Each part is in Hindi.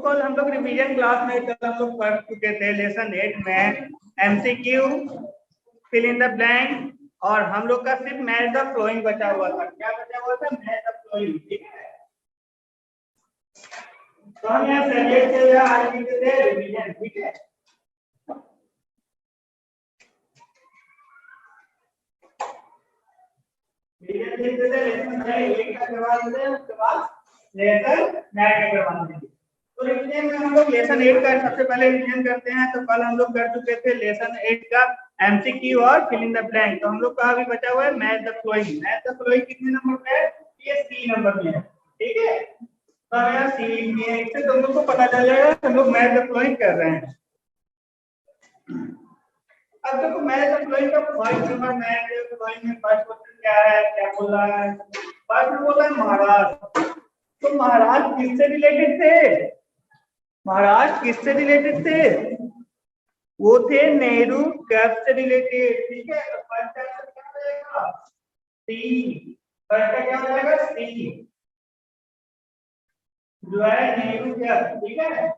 कल हम लोग रिवीजन क्लास में कल हम लोग पढ़ चुके थे लेसन 8 में MCQ, fill in the blank, और हम लोग का सिर्फ मैच द फ्लोइंग बचा हुआ था। क्या बचा हुआ था? Match the flowing. ठीक है, तो हम यहाँ सब्जेक्ट से आगे लिखते थे रिवीजन। ठीक है, रिवीजन लिखते थे, लेसन 1 का करवा देते, उसके बाद लेसन 9 का करवा देंगे। तो रिवीजन में हम लोग लेसन 8 का सबसे पहले रिवीजन करते हैं। तो कल हम लोग कर चुके थे लेसन 8 का एमसीक्यू और फिल इन द ब्लैंक। तो हम लोग का अभी बचा हुआ है match the flowing. Match the flowing कितने नंबर पे है? ये सी नंबर में है। ठीक है, तो यहाँ सी में इससे तुम लोग को पता चल जाएगा हम लोग मैच द फ्लोइंग कर रहे हैं। अब देखो मैच द फ्लोइंग का first number match the flowing में फर्स्ट क्वेश्चन क्या है, क्या बोल रहा है? फर्स्ट में बोला है महाराष्ट्र। तो महाराष्ट्र किससे रिलेटेड थे? महाराष्ट्र किससे रिलेटेड थे? वो थे नेहरू कैंप से रिलेटेड। ठीक है, तो फर्स्ट का क्या हो जाएगा? सी। फर्स्ट का क्या हो जाएगा? सी, जो है नेहरू कैंप। ठीक है,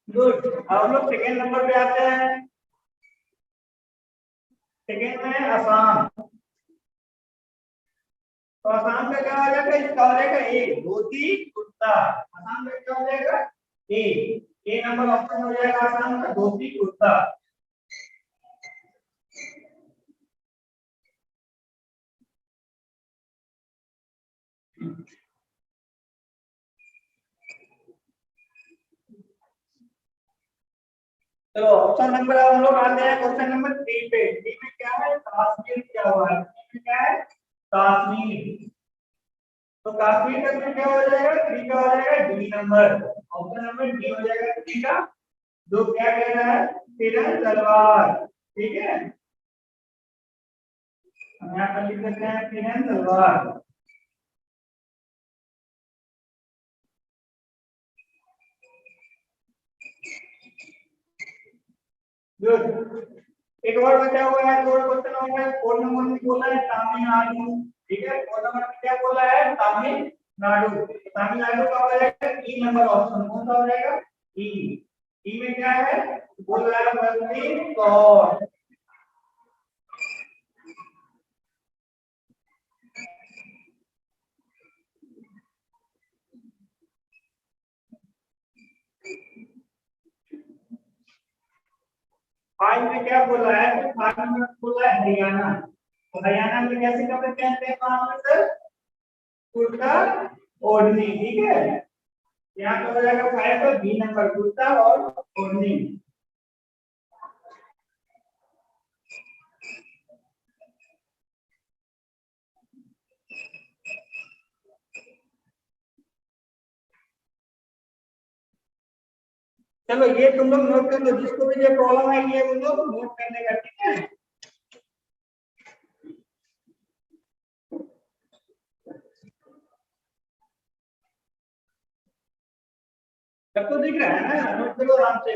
गुड। अब हम लोग सेकेंड नंबर पे आते हैं। सेकेंड में असम। तो असम का क्या हो जाएगा? इसका हो जाएगा ए, धोती कुर्ता। असम का क्या हो जाएगा? ए नंबर ऑप्शन हो जाएगा असम का धोती कुर्ता। चलो ऑप्शन नंबर हम लोग आते हैं क्वेश्चन नंबर 3 पे। 3 में क्या है? कश्मीर क्या हुआ है? 3 में क्या है? कश्मीर। तो कश्मीर का फिर क्या हो जाएगा? 3 का हो जाएगा D number. Option number D हो जाएगा 3 का, जो क्या कह रहा है? तिरंग तलवार। ठीक है, हम यहाँ पर लिख सकते हैं तिरंग तलवार। गुड। एक और बचा हुआ है, दो क्वेश्चन हो गया। 4 नंबर में बोला है तमिलनाडु। ठीक है, 4 नंबर में क्या बोला है? तमिलनाडु। तमिलनाडु का हो जाएगा ई नंबर ऑप्शन। कौन सा हो जाएगा? ई। ई में क्या है? बोल रहा है बल्कि कौर। फाइव में क्या बोला है? तो 5 नंबर बोला है हरियाणा। तो हरियाणा में कैसे कपड़े पहनते हैं वहां पर सर? कुर्ता ओढ़नी। ठीक है, यहाँ पे हो जाएगा 5 का बी नंबर, कुर्ता और ओढ़नी। चलो ये तुम लोग नोट कर लो, जिसको भी ये प्रॉब्लम है ये तुम लोग नोट करने का। ठीक है, सबको दिख रहा है ना? नोट करो आराम से।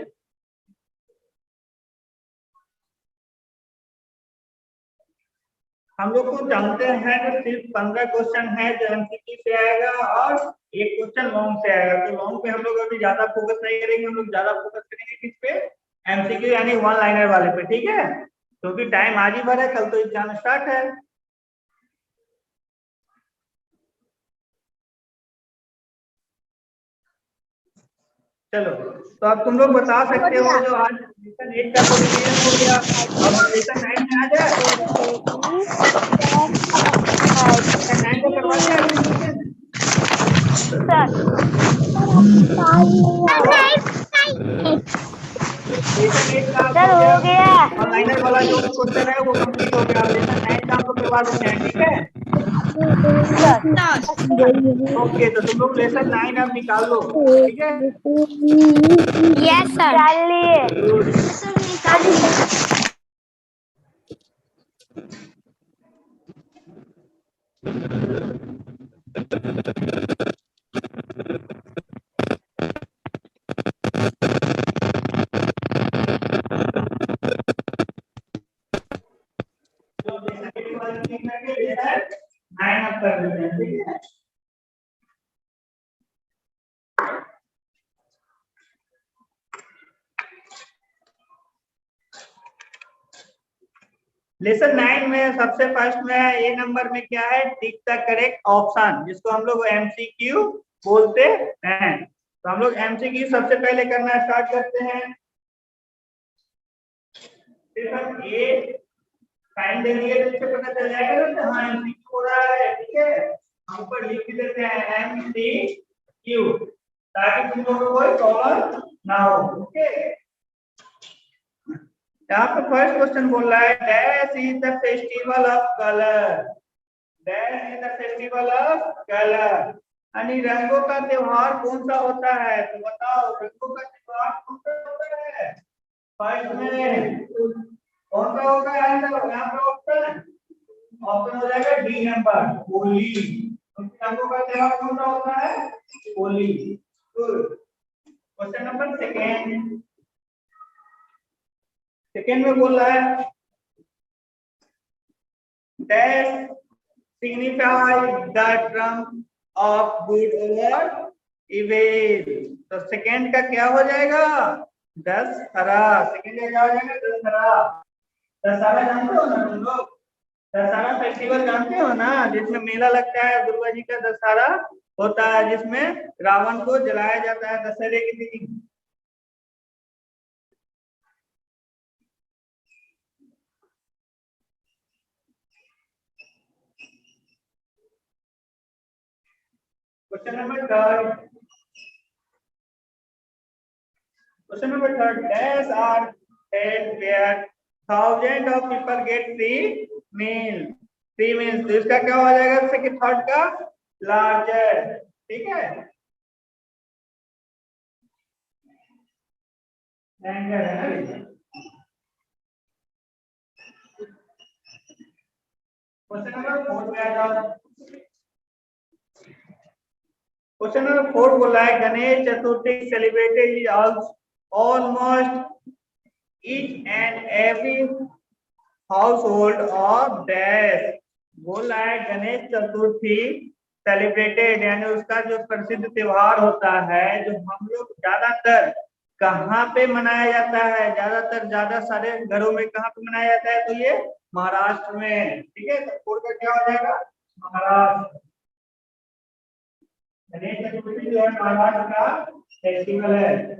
हम लोग को जानते हैं कि सिर्फ 15 क्वेश्चन है जो एमसीक्यू से आएगा और एक क्वेश्चन लॉन्ग से आएगा। तो लॉन्ग पे हम लोग अभी ज्यादा फोकस नहीं करेंगे, हम लोग ज्यादा फोकस करेंगे किस पे? एमसीक्यू यानी वन लाइनर वाले पे। ठीक है, क्योंकि टाइम आज ही भर है, कल तो एग्जाम स्टार्ट है। चलो, तो अब तुम लोग बता सकते हो जो आज लेसन 8 का तो रिवीजन हो गया, अब लेसन 9 में आ जाए। लेसन 9 को करवा दिया रिवीजन। लेसन 8 का सर हो गया। ऑनलाइनर वाला जो क्वेश्चन है वो कंप्लीट हो गया। लेसन 9 का हम लोग करवा देते हैं। ठीक है, ओके, तो तुम लोग लेसन 9 अब निकाल लो। ठीक है, यस सर। तो लेसन 8 वाला करके लेसन 9 अब कर देते हैं, ठीक है। लेसन 9 में सबसे फर्स्ट में ए नंबर में क्या है, टिक द करेक्ट ऑप्शन, जिसको हम लोग एमसीक्यू बोलते हैं। तो हम लोग एमसीक्यू सबसे पहले करना स्टार्ट करते हैं। सिर्फ ए साइन दे दिए तो इससे पता चल जाएगा ना हाँ एमसीक्यू हो रहा है, ठीक है। हम ऊपर लिख देते हैं एमसीक्यू ताकि तुम लोगों को कोई प्रॉब्लम ना हो, ओके। यहाँ पे फर्स्ट क्वेश्चन बोल रहा है dash is the festival of colour, dash is the festival of colour, यानी रंगों का त्योहार कौन सा होता है, तो बताओ रंगों का त्योहार कौन सा होता है। फर्स्ट में कौन सा होगा आंसर, यहाँ पे ऑप्शन हो जाएगा डी नंबर, होली। रंगों का त्योहार कौन सा होता है, Holi. Good. Question number second में बोल रहा है dash signify the term of good over evil, तो सेकेंड का क्या हो जाएगा, दशहरा। सेकेंड का क्या हो जाएगा, दशहरा। दशहरा जानते हो ना तुम लोग, दशहरा फेस्टिवल जानते हो ना, जिसमें मेला लगता है, दुर्गा जी का दशहरा होता है, जिसमें रावण को जलाया जाता है दशहरे के दिन। Question number third dash are held where thousand of people get free meal, तो इसका क्या हो जाएगा, सेकंड थर्ड का लार्जर, ठीक है। क्वेश्चन नंबर 4 पे आ जाओ। क्वेश्चन नंबर 4 बोला है Ganesh Chaturthi celebrated is almost each and every household of dash, बोल रहा है गणेश चतुर्थी सेलिब्रेटेड यानी उसका जो प्रसिद्ध त्योहार होता है, जो हम लोग ज्यादातर कहाँ पे मनाया जाता है, ज्यादातर ज्यादा सारे घरों में कहाँ पे मनाया जाता है, तो ये महाराष्ट्र में, ठीक है। तो फोर का क्या हो जाएगा, महाराष्ट्र। गणेश चतुर्थी जो है महाराष्ट्र का फेस्टिवल है।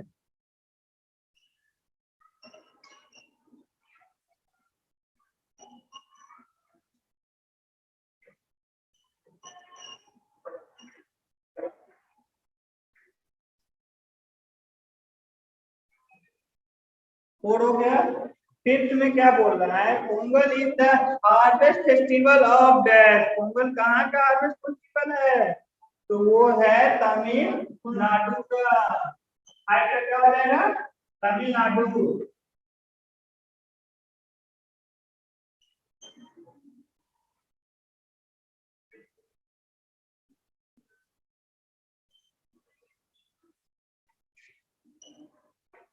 फोर हो गया। फिफ्थ में क्या बोल रहा है, Pongal is the harvest festival of dash, Pongal कहाँ का हार्वेस्ट फेस्टिवल है, तो वो है तमिलनाडु का। क्या हो जाएगा, तमिलनाडु।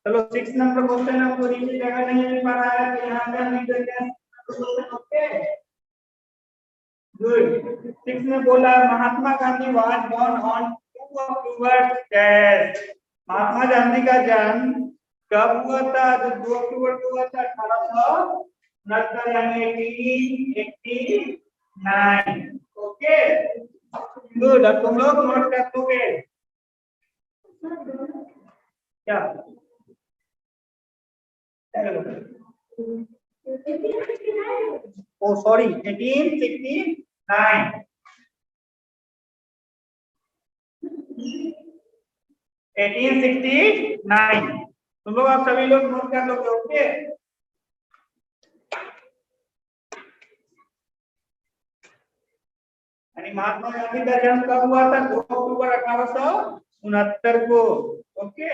चलो 6 नंबर क्वेश्चन आपको नीचे जगह नहीं मिल पा रहा है, तो यहाँ पे हम लिख देते हैं ओके गुड। 6 में बोला Mahatma Gandhi was born on 2 October dash, Mahatma Gandhi का जन्म कब हुआ था, तो 2 अक्टूबर को हुआ था 1869 यानी 1889, ओके गुड। अब तुम लोग नोट कर दोगे क्या, oh sorry 1869, 1869 तुम लोग आप सभी लोग नोट कर लोगे, ओके। यानी महात्मा गांधी का जन्म कब हुआ था, 2 अक्टूबर 1869 को, ओके।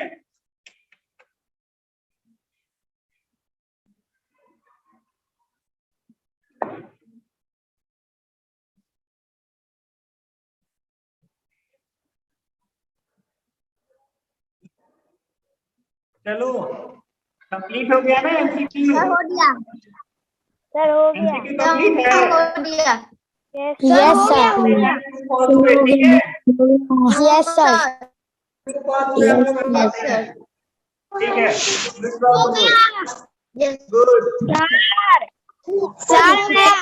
चलो कंप्लीट हो गया ना एमसीक्यू, हो गया। सर हो गया। एमसीक्यू कंप्लीट है। हो गया। Yes sir. फॉल्स पे, ठीक है। Yes sir. हम लोग बताते हैं, ठीक है। हो गया। Yes good. सर मैं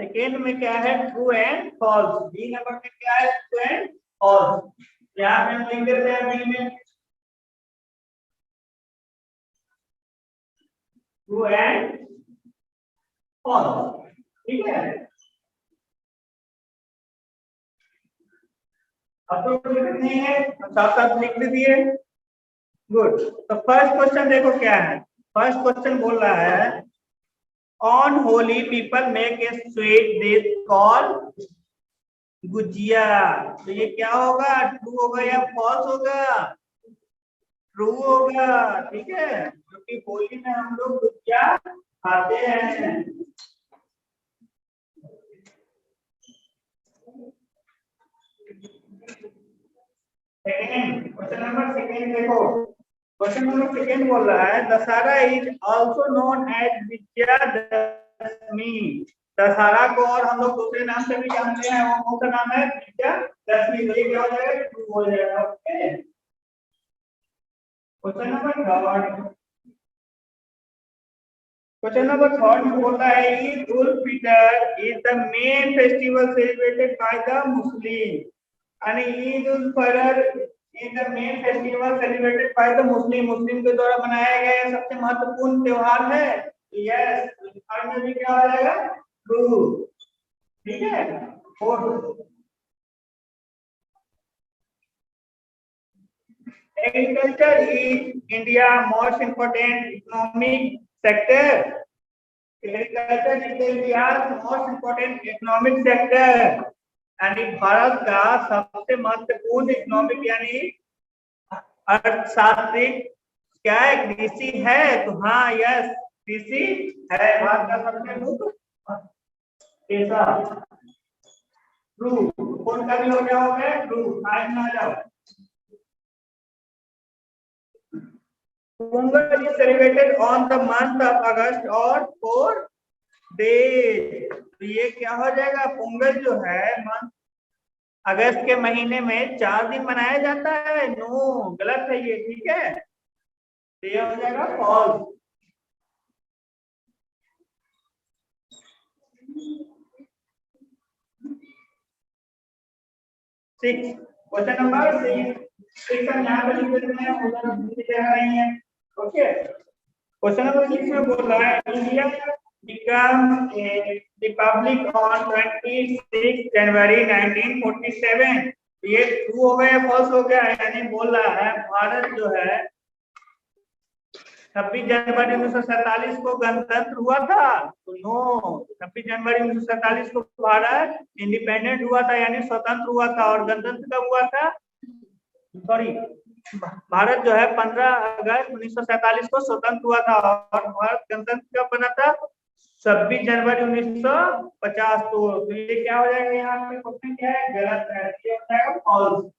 सेकेंड में क्या है, true and false. B number में क्या है, ट्रू एंड फॉल्स। यहाँ पे हम लिख देते हैं बी में ट्रू एंड फॉल्स, ठीक है। अब तो लिख नहीं है, साथ साथ लिख दीजिए। गुड। तो फर्स्ट क्वेश्चन देखो क्या है। फर्स्ट क्वेश्चन बोल रहा है on Holi people make a sweet dish called gujiya. तो ये क्या होगा, ट्रू होगा या फॉल्स होगा? ट्रू होगा, ठीक है, क्योंकि होली में हम लोग गुजिया खाते हैं। सेकेंड, क्वेश्चन नंबर सेकेंड देखो। क्वेश्चन नंबर सेकेंड बोल रहा है Dussehra is also known as Vijayadashami. Dussehra को और हम लोग दूसरे नाम से भी जानते हैं, वो कौन सा नाम है, विजयादशमी। तो ये क्या हो जाएगा, ट्रू हो जाएगा। Okay. Question number third. Question number third में बोलता है Eid ul Fitr is the main festival celebrated by the Muslim. यानी Eid ul Fitr is the main festival celebrated by the Muslim. मुस्लिम के द्वारा मनाया गया सबसे महत्वपूर्ण त्योहार है। यस, थर्ड में भी क्या हो जाएगा, ट्रू, ठीक है। Fourth, agriculture is India most important economic sector. Agriculture is India's most important economic sector. यानी भारत का सबसे महत्वपूर्ण इकोनॉमिक यानी अर्थशास्त्रिक क्या है, कृषि है। तो हाँ, यस, कृषि है भारत का सबसे मुख्य पेशा। ट्रू, कौन का भी हो गया होगा, ट्रू। फाइव में आ जाओ। Pongal is celebrated on the month of August और 4 days। तो ये क्या हो जाएगा, पोंगल जो है मंथ अगस्त के महीने में 4 दिन मनाया जाता है। नो, गलत है ये, ठीक है। तो ये हो जाएगा false. Six, question number six हम यहाँ पर लिख देते हैं, उधर लिख नहीं है। ओके। क्वेश्चन नंबर 6 में बोल रहा है India become a Republic on 26 जनवरी 1947। ये ट्रू हो गया या फॉल्स हो गया? यानी बोल रहा है भारत जो है 26 जनवरी 1947 को गणतंत्र हुआ था। तो नो, 26 जनवरी 1947 को भारत इंडिपेंडेंट हुआ था, यानी स्वतंत्र हुआ था। और गणतंत्र कब हुआ था, सॉरी, भारत जो है 15 अगस्त 1947 को स्वतंत्र हुआ था। और भारत गणतंत्र कब बना था, 26 जनवरी 1950। तो ये क्या हो जाएगा, यहाँ पे क्वेश्चन क्या है, गलत है, ये हो जाएगा फॉल्स।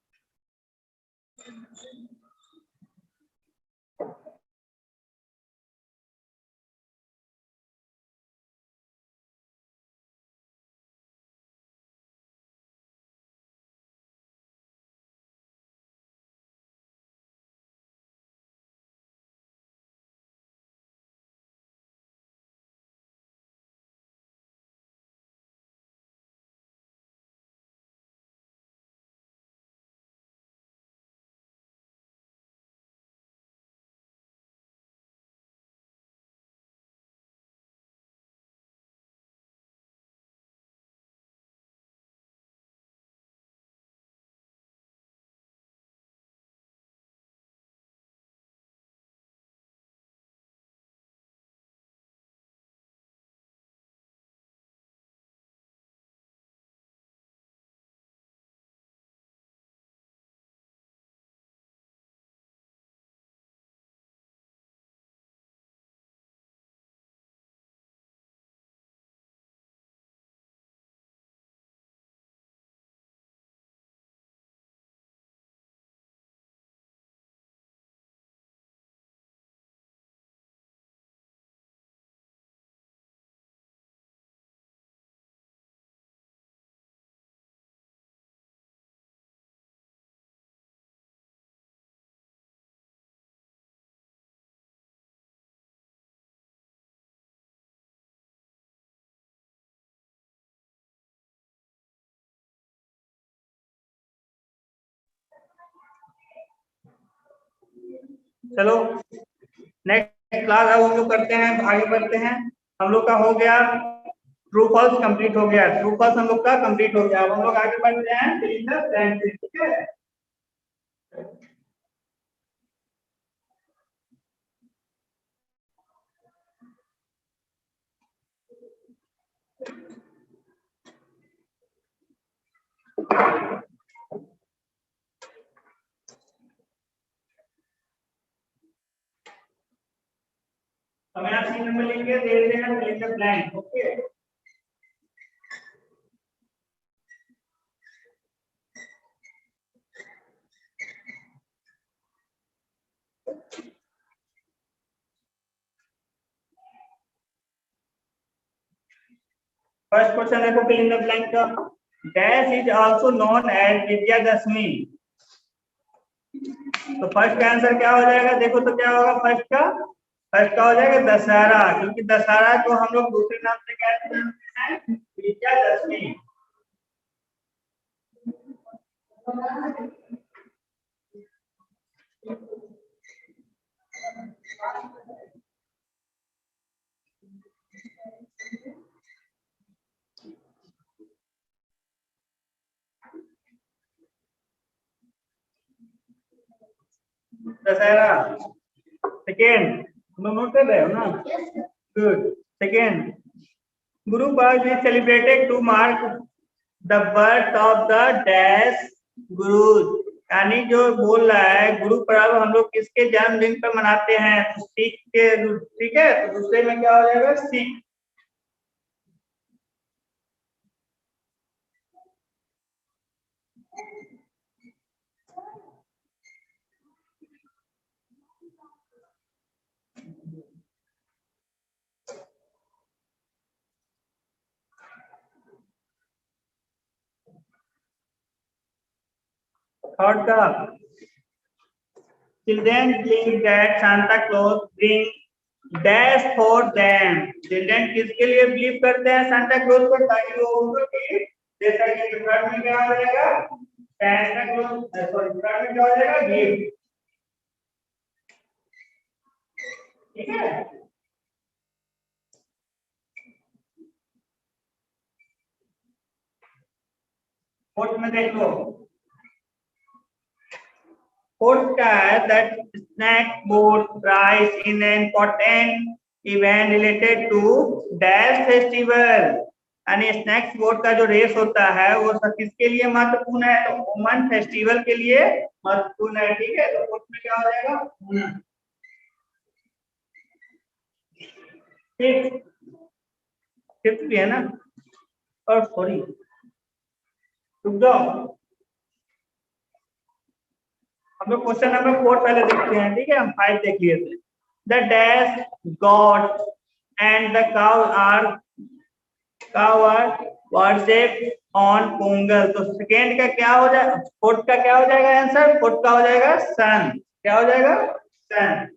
चलो नेक्स्ट क्लास अब हम लोग करते हैं, आगे बढ़ते हैं। हम लोग का हो गया ट्रू फॉल्स कंप्लीट हो गया, ट्रू फॉल्स हम लोग का कंप्लीट हो गया। अब हम लोग आगे बढ़ते हैं फिल इन द ब्लैंक, ठीक है। हमें आप 3 नंबर लिख के दे देते हैं fill in the blank, okay. First question देखो फिल इन द ब्लैंक का, dash is also known as Vijayadashami. तो फर्स्ट का आंसर क्या हो जाएगा, देखो तो क्या होगा, फर्स्ट का हो जाएगा दशहरा, क्योंकि दशहरा को हम लोग दूसरे नाम से कहते हैं विजयादशमी। दशहरा सेकेंड, नोट कर रहे हो ना, good. Second, Guru Parv is celebrated to mark the birth of the dash Guru. यानी जो बोल रहा है गुरु पर्व हम लोग किसके जन्मदिन पर मनाते हैं, तो सिख के, ठीक है। तो दूसरे में क्या हो जाएगा, सिख। थर्ड का, children believe that Santa Claus bring dash for them. Children किसके लिए बिलीव करते हैं, सांता क्लॉज को, ताकि वो उनको गिफ्ट दे सके। तो थर्ड में क्या हो जाएगा, सांता क्लॉज, सॉरी थर्ड में क्या हो जाएगा, गिफ्ट, ठीक है। फोर्थ में देख लो, फोर्थ का है that snake boat race in an important event related to dash festival. यानी स्नैक्स बोर्ड का जो रेस होता है वो किसके लिए महत्वपूर्ण है, तो वुमन फेस्टिवल के लिए महत्वपूर्ण है, ठीक है। तो फोर्थ में क्या हो जाएगा, फिफ्थ भी है ना, और सॉरी रुक जाओ, हम लोग क्वेश्चन नंबर 4 पहले देखते हैं, ठीक है। हम 5 देख लिए थे। The dash god and the cow are worship on Pongal. तो सेकेंड का क्या हो जाएगा, फोर्थ का क्या हो जाएगा आंसर, फोर्थ का हो जाएगा सन। क्या हो जाएगा, सन।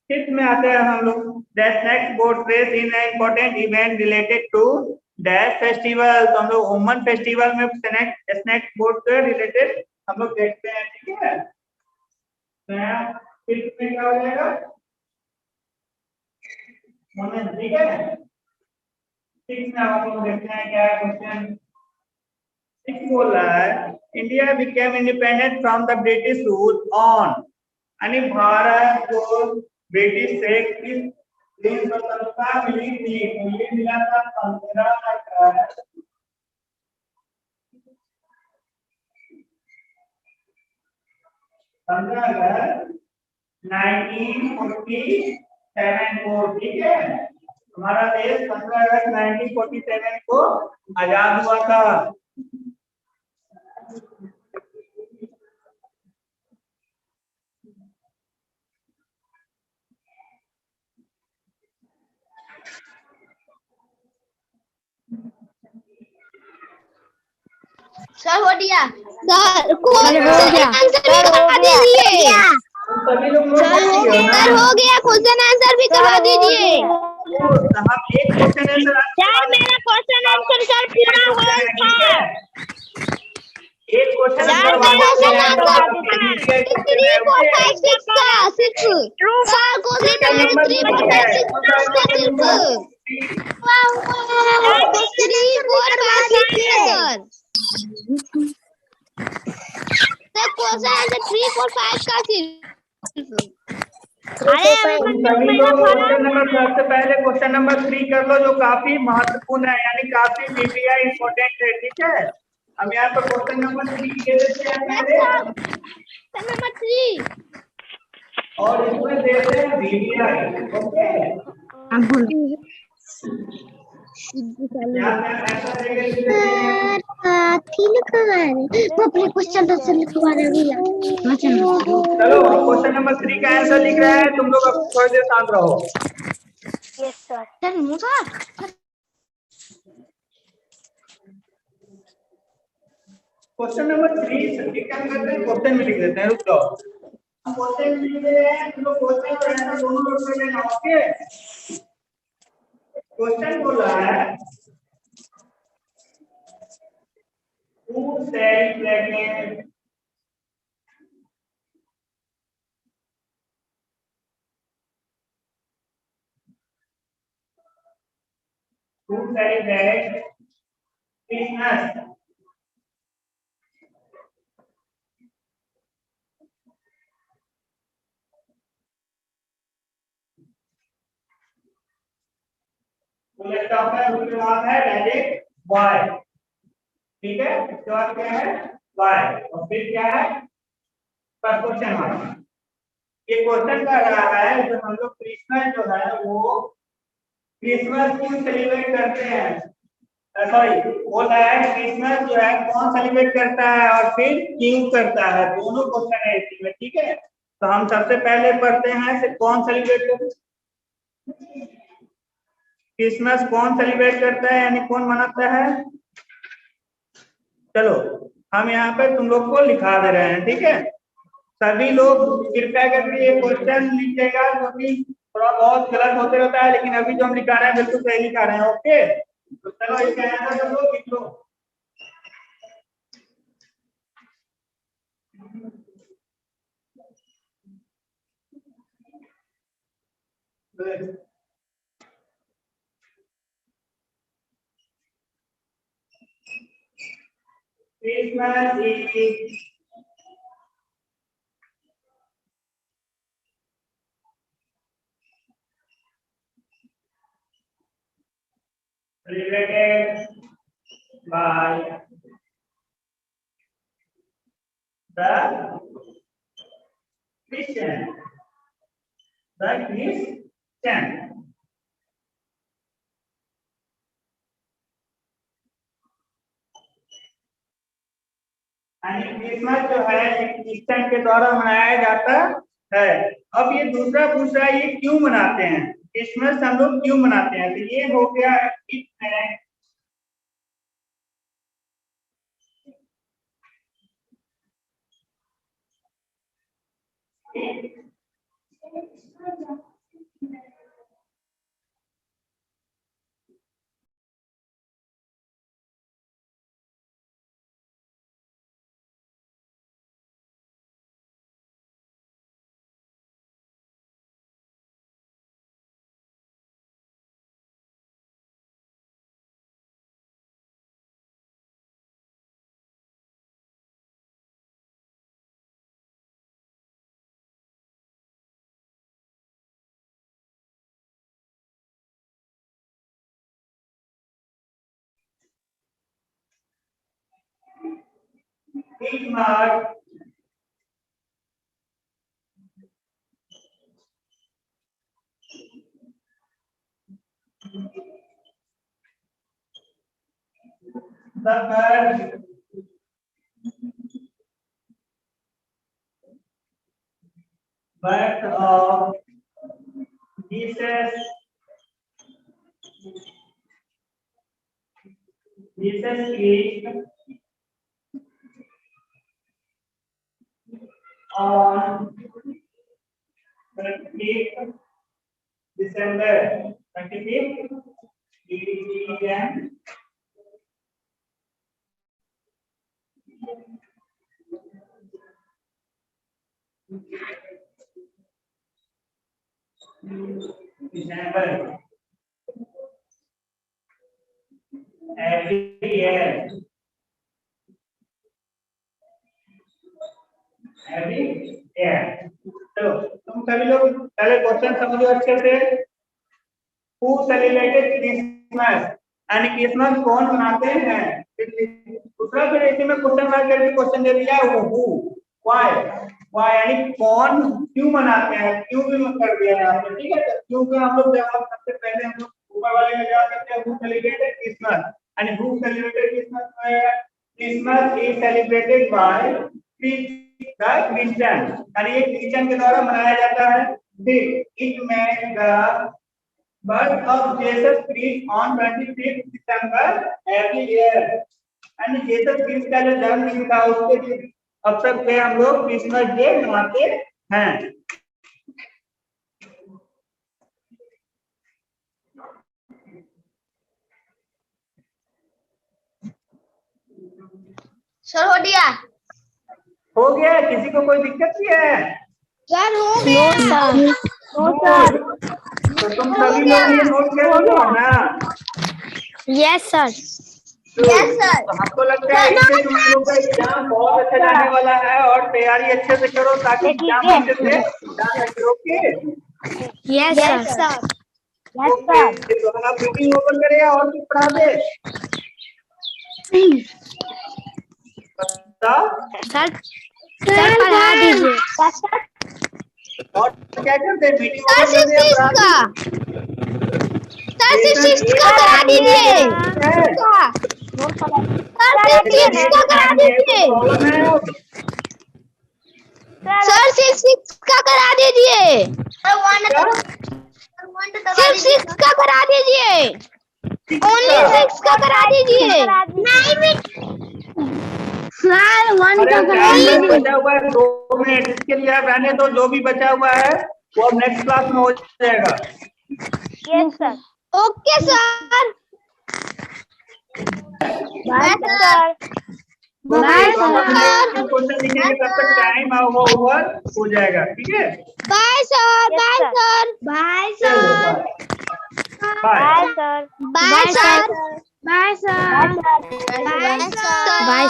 फिफ्थ में आते हैं हम लोग, the snake boat race in an important event related to dash festival. तो हम लोग वुमन फेस्टिवल में स्नैक्स बोर्ड से रिलेटेड हम लोग देखते हैं, ठीक है। फिफ्थ में क्या हो जाएगा, वुमेन, ठीक है। सिक्स में आप लोग देखते हैं क्या है क्वेश्चन। सिक्स बोल रहा है India became independent from the British rule on. यानी भारत को ब्रिटिश से किस दिन स्वतंत्रता मिली थी, मुझे मिला था 15 अगस्त 1947 को, ठीक है। हमारा देश 15 अगस्त 1947 को आजाद हुआ था। सर हो गया, सर आंसर भी करवा दीजिए। सभी लोग नोट सर कर लिए ना? सर हो गया, क्वेश्चन आंसर भी करवा दीजिए। हम एक क्वेश्चन आंसर सर मेरा क्वेश्चन आंसर सर पूरा हो था। एक क्वेश्चन सर करवा देते हैं तो BCI क्वेश्चन है 3 4 ओके। 5 6 का सिर्फ सर क्वेश्चन क्वेश्चन नंबर 3 3 4 है 5 6 तो का सर क्वेश्चन सिर्फ नंबर 3 4 5 6 सर क्वेश्चन आंसर 3 4 5 का सिर्फ सभी लोग क्वेश्चन नंबर सबसे पहले क्वेश्चन नंबर 3 कर लो, जो काफी महत्वपूर्ण है, यानी काफी BCI इम्पोर्टेंट है, ठीक है। हम यहाँ पर क्वेश्चन नंबर 3 दे देते हैं पहले नंबर 3 और इसमें देते हैं BCI ओके। यहाँ पे हम ऐसा देंगे कि अपने क्वेश्चन आंसर लिखवा रहे भैया। चलो हम क्वेश्चन नंबर 3 का आंसर लिख रहे हैं, तुम लोग अब थोड़ी देर शांत रहो। Yes sir. क्वेश्चन नंबर 3 एक काम करते हैं, क्वेश्चन में लिख देते हैं, रुक जाओ। क्वेश्चन में लिख रहे हैं, तुम लोग क्वेश्चन और आंसर दोनों लोग कर लेना ओके। क्वेश्चन बोल रहा है who said dragon who said that Christmas full stop है, उसके बाद है डायरेक्ट वाई, ठीक है। उसके बाद क्या है वाई और फिर क्या है पर क्वेश्चन मार्क। ये क्वेश्चन कर रहा है जो हम लोग क्रिसमस जो है वो क्रिसमस क्यों सेलिब्रेट करते हैं, सॉरी बोल रहा है क्रिसमस जो है कौन सेलिब्रेट करता है और फिर क्यों करता है, दोनों क्वेश्चन है इसमें, ठीक है। तो हम सबसे पहले पढ़ते हैं कि कौन सेलिब्रेट करता है, क्रिसमस कौन सेलिब्रेट करता है यानी कौन मनाता है। चलो हम यहाँ पे तुम लोग को लिखा दे रहे हैं, ठीक है। सभी लोग कृपया करके ये क्वेश्चन लिखिएगा, क्योंकि थोड़ा बहुत गलत होते रहता है, लेकिन अभी जो हम लिखा रहे हैं बिल्कुल सही लिखा रहे हैं ओके। तो चलो इसका आंसर सब लोग लिख लो। Christmas is celebrated by the Christian. The Christian. यानी क्रिसमस जो है क्रिश्चियन के द्वारा मनाया जाता है। अब ये दूसरा पूछ रहा है ये क्यों मनाते हैं, क्रिसमस हम लोग क्यों मनाते हैं, तो ये हो गया Christmas the birth of Jesus Christ on 25th December 25th DDM December. Every year. Every year. तो तुम सभी लोग पहले क्वेश्चन समझो अच्छे से। Who celebrated Christmas? यानी क्रिसमस कौन मनाते हैं? दूसरा फिर इसी में क्वेश्चन मार्क करके क्वेश्चन दे दिया वो who, why, यानी कौन क्यों मनाते हैं, क्यों भी कर दिया है आपने, ठीक है। तो क्यों का हम लोग जवाब सबसे पहले हम लोग ऊपर वाले में जवाब करते हैं who celebrated Christmas, यानी who celebrated Christmas में Christmas is celebrated by the Christian, यानी ये क्रिश्चियन के द्वारा मनाया जाता है। फिर it में the birth of Jesus Christ on 25th December every year, यानी जीसस क्रिस्ट का जो जन्मदिन था उसके अवसर पे हम लोग क्रिसमस डे मनाते हैं। सर हो गया? हो गया? किसी को कोई दिक्कत नहीं है? सर हो गया। तो तुम सभी लोग ये नोट कर लो ना? Yes sir. Yes sir. तो हमको लगता है इससे तुम लोग का एग्जाम बहुत अच्छा जाने वाला है और तैयारी अच्छे से करो ताकि एग्जाम अच्छे से जा सके। ओके? Yes sir. तो आप मीटिंग ओपन करेगा और कुछ पढ़ा दे? सर पढ़ा दीजिए। और क्या करते हैं मीटिंग सर ओपन करते हैं का करा दीजिए। सर 6 का करा दीजिए। सिर्फ 6 का करा दीजिए। ओनली 6 का करा दीजिए। नहीं सर 1 का करा दीजिए। बचा हुआ है 2 मिनट, इसके लिए आप रहने दो। जो भी बचा हुआ है वो नेक्स्ट क्लास में हो जाएगा। Yes sir. Okay sir. Bye sir. Bye sir. Question लिखेंगे तब तक टाइम ओवर हो जाएगा, ठीक है। Bye sir. Bye sir. Bye sir. Bye sir. Bye sir. Bye sir. Bye sir.